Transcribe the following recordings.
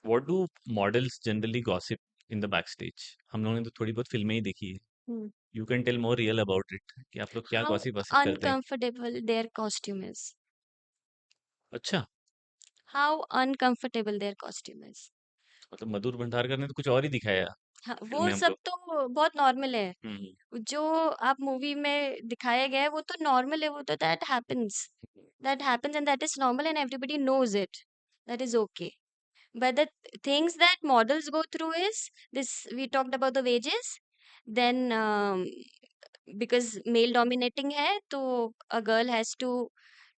What do models generally gossip in the back stage? हम लोगों ने तो थोड़ी बहुत फिल्में ही देखी है। Hmm. You can tell more real about it कि आप लोग क्या How गॉसिप वॉसिप करते हैं। uncomfortable their costume is. अच्छा। How uncomfortable their costume is. मतलब मधुर भंडारकर ने तो कुछ और ही दिखाया हाँ, फिल्म वो में सब हमको। तो बहुत नॉर्मल है। हम्म। जो आप मूवी में दिखाया गया है वो तो नॉर्मल है, वो तो that happens and that is normal and everybody knows it, that is okay. But the things that models go through is this. We talked about the wages. Then, because male dominating hai, to a girl has to,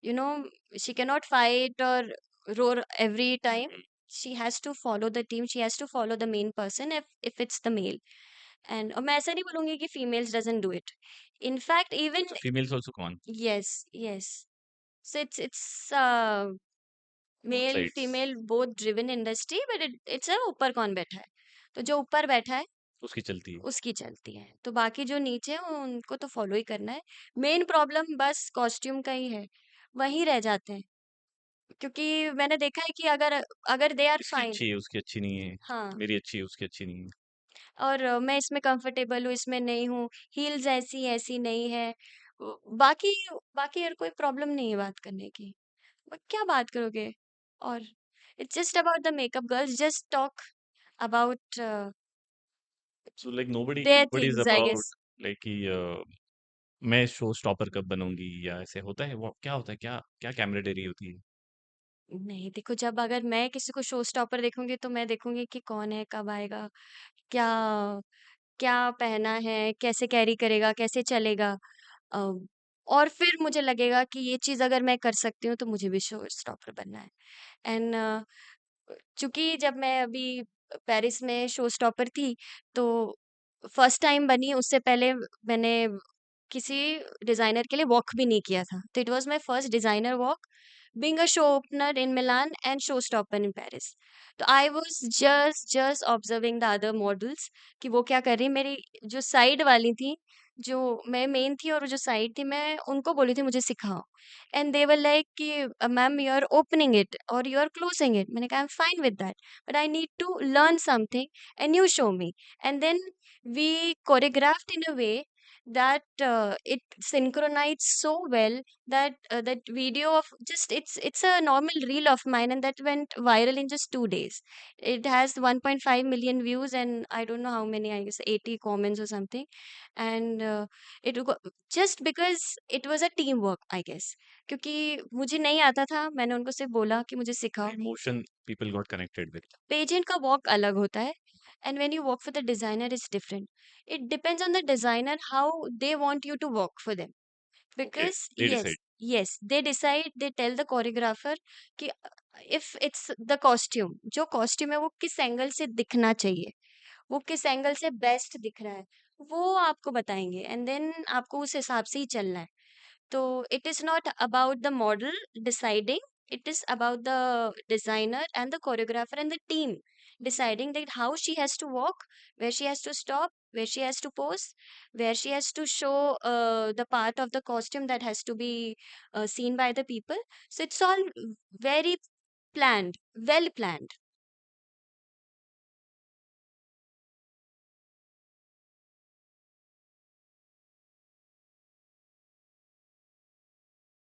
you know, she cannot fight or roar every time. She has to follow the team. She has to follow the main person if it's the male. And मैं ऐसा नहीं बोलूंगी कि females doesn't do it. In fact, even अच्छा, females also कौन? yes, yes. So it's both male sides. Female both driven industry, but it's a ऊपर कौन बैठा है. तो जो ऊपर बैठा है उसकी चलती है। उसकी चलती है, तो बाकी जो नीचे हैं उनको तो फॉलो ही करना है. मेन प्रॉब्लम बस कॉस्ट्यूम का ही है, वहीं रह जाते हैं. क्योंकि मैंने देखा है कि अगर अगर दे आर इसकी फाइन. अच्छी है उसकी अच्छी नहीं है। हाँ. मेरी अच्छी है उसकी अच्छी नहीं है। और मैं इसमें कंफर्टेबल हूँ, इसमें नहीं हूँ. हील्स ऐसी ऐसी नहीं है. बाकी बाकी यार कोई प्रॉब्लम नहीं है बात करने की. क्या बात करोगे? और it's just about the makeup girls, just talk about so like nobody there nobody is things I about guess. Like कि मैं शो स्टॉपर कब बनूंगी या ऐसे होता है। वो क्या होता है, क्या क्या कैमरेडरी होती है? नहीं देखो, जब अगर मैं किसी को शो स्टॉपर देखूंगी तो मैं देखूंगी कि कौन है, कब आएगा, क्या क्या पहना है, कैसे कैरी करेगा, कैसे चलेगा. अ, और फिर मुझे लगेगा कि ये चीज अगर मैं कर सकती हूँ तो मुझे भी शो स्टॉपर बनना है. एंड चूंकि जब मैं अभी पेरिस में शो स्टॉपर थी, तो फर्स्ट टाइम बनी. उससे पहले मैंने किसी डिजाइनर के लिए वॉक भी नहीं किया था, तो it was my first designer walk, being a show opener in Milan and show stopper in Paris. तो I was just observing the other models कि वो क्या कर रही. मेरी जो साइड वाली थी, जो मैं मेन थी और जो साइड थी, मैं उनको बोली थी मुझे सिखाओ. एंड दे वर लाइक कि ma'am you are opening it और यू आर क्लोजिंग इट. मैंने कहा I am fine with that, but I need to learn something and you show me. And then we choreographed in a way that it synchronized so well that that video of just it's a normal reel of mine, and that went viral in just 2 days. It has 1.5 million views and I don't know how many, I guess 80 comments or something. And just because it was a teamwork, I guess. क्योंकि मुझे नहीं आता था, मैंने उनको सिर्फ बोला कि मुझे सिखाओ. Emotion people got connected with. Pageant का वॉक अलग होता है, and when you walk for the designer is different. It depends on the designer how they want you to walk for them. Okay, Because they yes, decide. yes, they decide, they tell the choreographer कि if it's the costume, जो costume है वो किस angle से दिखना चाहिए, वो किस एंगल से बेस्ट दिख रहा है, वो आपको बताएंगे. एंड देन आपको उस हिसाब से ही चलना है. So it is not about the model deciding, it is about the designer and the choreographer and the team deciding that how she has to walk, where she has to stop, where she has to pose, where she has to show the part of the costume that has to be seen by the people. So it's all very planned, well planned.